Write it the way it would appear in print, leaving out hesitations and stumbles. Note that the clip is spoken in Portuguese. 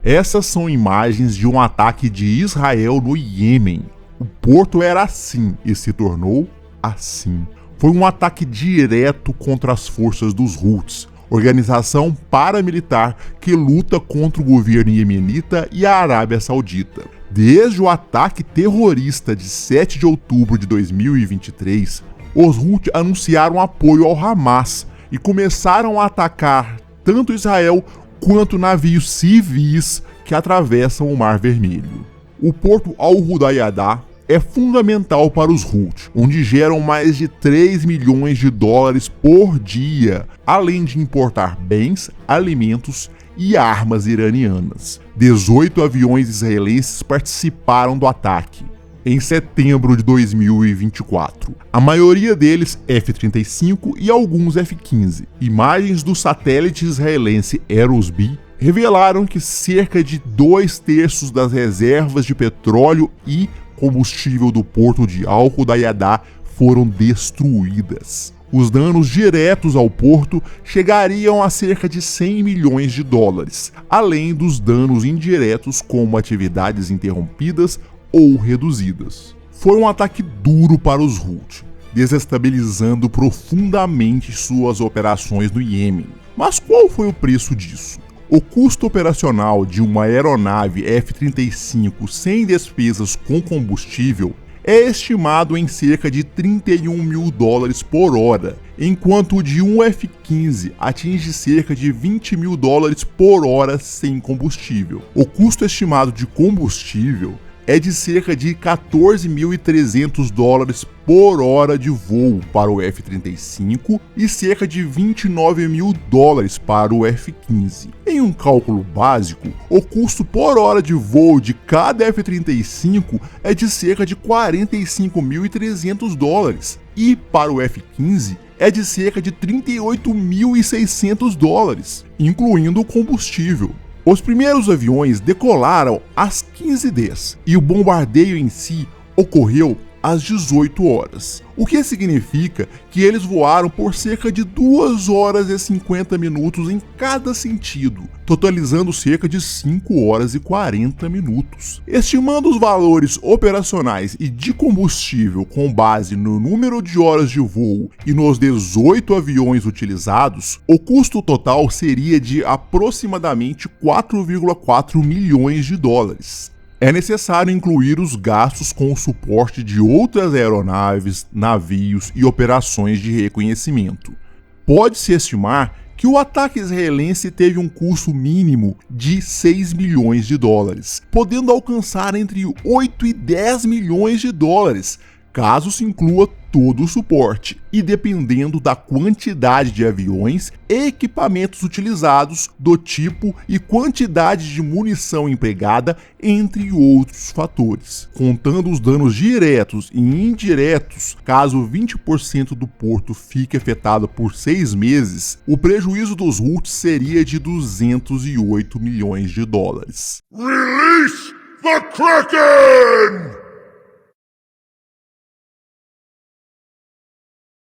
Essas são imagens de um ataque de Israel no Iêmen. O porto era assim e se tornou assim. Foi um ataque direto contra as forças dos Houthis, organização paramilitar que luta contra o governo iemenita e a Arábia Saudita. Desde o ataque terrorista de 7 de outubro de 2023, os Houthis anunciaram apoio ao Hamas e começaram a atacar tanto Israel quanto navios civis que atravessam o Mar Vermelho. O porto Al-Hudaydah é fundamental para os Houthis, onde geram mais de 3 milhões de dólares por dia, além de importar bens, alimentos e armas iranianas. 18 aviões israelenses participaram do ataque em setembro de 2024. A maioria deles F-35 e alguns F-15. Imagens do satélite israelense Eresby revelaram que cerca de 2/3 das reservas de petróleo e combustível do porto de Al-Hudaydah foram destruídas. Os danos diretos ao porto chegariam a cerca de 100 milhões de dólares, além dos danos indiretos como atividades interrompidas ou reduzidas. Foi um ataque duro para os Houthis, desestabilizando profundamente suas operações no Iêmen. Mas qual foi o preço disso? O custo operacional de uma aeronave F-35 sem despesas com combustível é estimado em cerca de 31 mil dólares por hora, enquanto o de um F-15 atinge cerca de 20 mil dólares por hora sem combustível. O custo estimado de combustível é de cerca de 14.300 dólares por hora de voo para o F-35 e cerca de 29 mil dólares para o F-15. Em um cálculo básico, o custo por hora de voo de cada F-35 é de cerca de 45.300 dólares e para o F-15 é de cerca de 38.600 dólares, incluindo o combustível. Os primeiros aviões decolaram às 15h10 e o bombardeio em si ocorreu às 18 horas, o que significa que eles voaram por cerca de 2 horas e 50 minutos em cada sentido, totalizando cerca de 5 horas e 40 minutos. Estimando os valores operacionais e de combustível com base no número de horas de voo e nos 18 aviões utilizados, o custo total seria de aproximadamente 4,4 milhões de dólares. É necessário incluir os gastos com o suporte de outras aeronaves, navios e operações de reconhecimento. Pode-se estimar que o ataque israelense teve um custo mínimo de 6 milhões de dólares, podendo alcançar entre 8 e 10 milhões de dólares, caso se inclua todo o suporte, e dependendo da quantidade de aviões e equipamentos utilizados, do tipo e quantidade de munição empregada, entre outros fatores. Contando os danos diretos e indiretos, caso 20% do porto fique afetado por 6 meses, o prejuízo dos Houthis seria de 208 milhões de dólares. Release the Kraken!